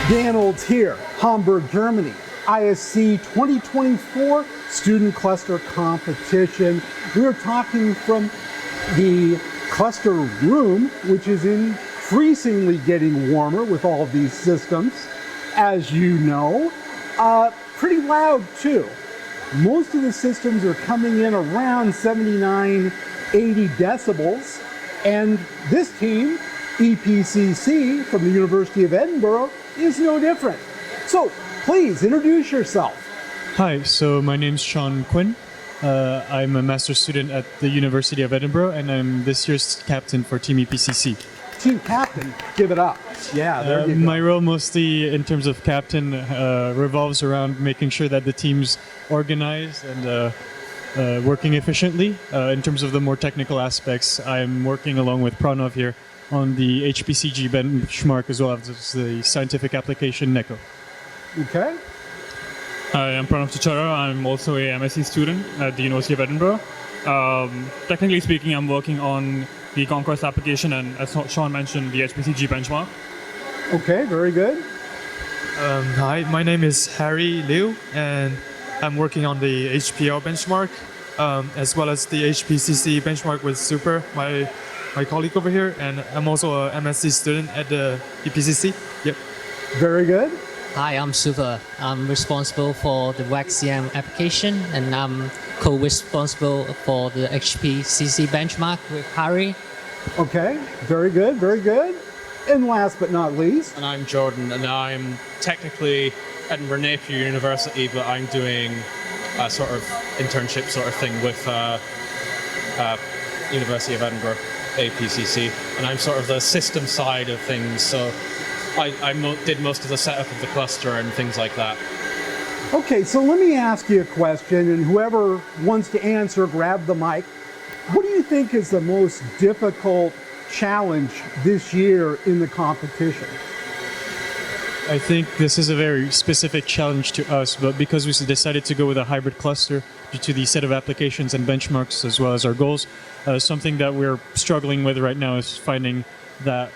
Danild's here, Hamburg, Germany. ISC24 Student Cluster Competition. We're talking from the cluster room, which is increasingly getting warmer with all of these systems, as you know. Pretty loud too. Most of the systems are coming in around 79, 80 decibels. And this team, EPCC from the University of Edinburgh, is no different. So please introduce yourself. Hi, so my name's Sean Quinn. I'm a master's student at the University of Edinburgh, and I'm this year's captain for Team EPCC. Team captain, give it up. Yeah, there you go. My role mostly in terms of captain revolves around making sure that the team's organized and working efficiently. In terms of the more technical aspects, I'm working along with Pranav here on the HPCG benchmark as well as the scientific application Neko. Okay. Hi, I'm Pranav Chichara. I'm also a MSc student at the University of Edinburgh. Technically speaking, I'm working on the Conquest application and, as Sean mentioned, the HPCG benchmark. Okay, very good. Hi, my name is Harry Liu, and I'm working on the HPL benchmark, as well as the HPCC benchmark with Super, my colleague over here, and I'm also a MSc student at the EPCC. Yep. Very good. Hi, I'm Super. I'm responsible for the WACCM application, and I'm co-responsible for the HPCC benchmark with Harry. Okay, very good, very good. And last but not least. And I'm Jordan, and I'm technically Edinburgh Napier University, but I'm doing a sort of internship sort of thing with University of Edinburgh, APCC, and I'm sort of the system side of things, so I did most of the setup of the cluster and things like that. Okay, so let me ask you a question, and whoever wants to answer, grab the mic. What do you think is the most difficult challenge this year in the competition? I think this is a very specific challenge to us, but because we decided to go with a hybrid cluster due to the set of applications and benchmarks as well as our goals, something that we're struggling with right now is finding that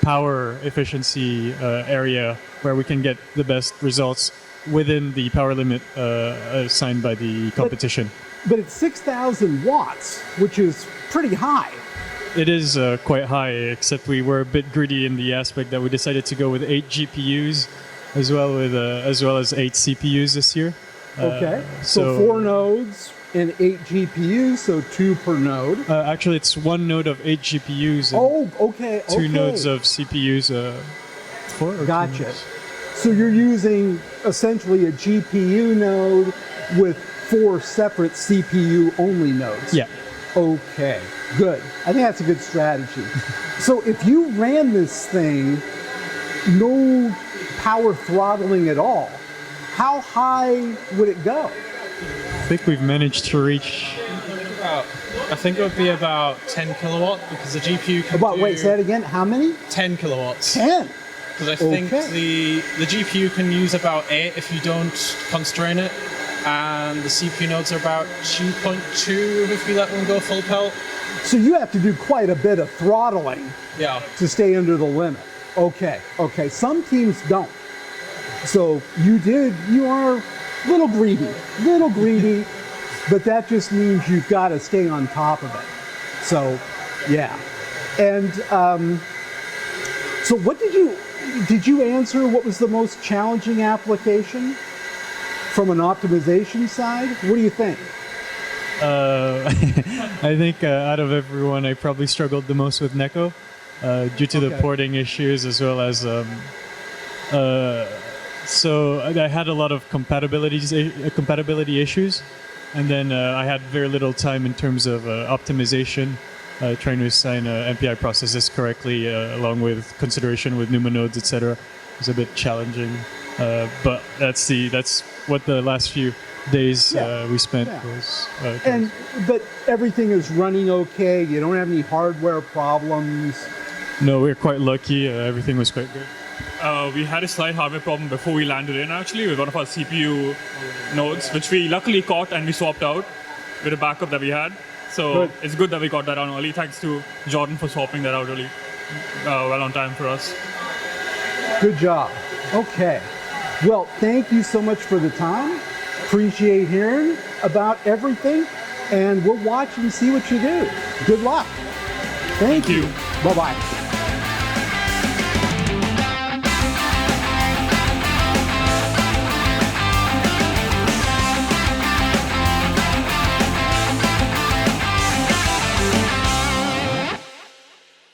power efficiency area where we can get the best results within the power limit assigned by the competition. But it's 6,000 watts, which is pretty high. It is quite high, except we were a bit greedy in the aspect that we decided to go with 8 GPUs as well as 8 CPUs this year. Okay, so 4 nodes and 8 GPUs, so 2 per node. Actually, it's 1 node of 8 GPUs. And okay. 2 nodes of CPUs. 4 or Gotcha. 2 nodes? So you're using essentially a GPU node with 4 separate CPU-only nodes. Yeah. Okay, good. I think that's a good strategy. So if you ran this thing, no power throttling at all, how high would it go? I think we've managed to reach... I think it would be about 10 kilowatt, because the GPU can Wait, say that again, how many? 10 kilowatts. 10? Because I think the GPU can use about 8 if you don't constrain it, and the CPU nodes are about 2.2 if you let them go full pelt. So you have to do quite a bit of throttling to stay under the limit. Okay. Some teams don't. So you are a little greedy, but that just means you've got to stay on top of it. So, yeah. And so what did you answer what was the most challenging application from an optimization side? What do you think? I think out of everyone, I probably struggled the most with Neko due to the porting issues as well as so I had a lot of compatibility issues, and then I had very little time in terms of optimization, trying to assign MPI processes correctly along with consideration with NUMA nodes, etc. It was a bit challenging, but that's what the last few days we spent was. But everything is running okay. You don't have any hardware problems. No, we're quite lucky. Everything was quite good. We had a slight hardware problem before we landed in, actually, with one of our CPU nodes, which we luckily caught and we swapped out with a backup that we had. So it's good that we got that on early. Thanks to Jordan for swapping that out really well on time for us. Good job. Okay. Well, thank you so much for the time. Appreciate hearing about everything, and we'll watch and see what you do. Good luck. Thank you. Bye-bye.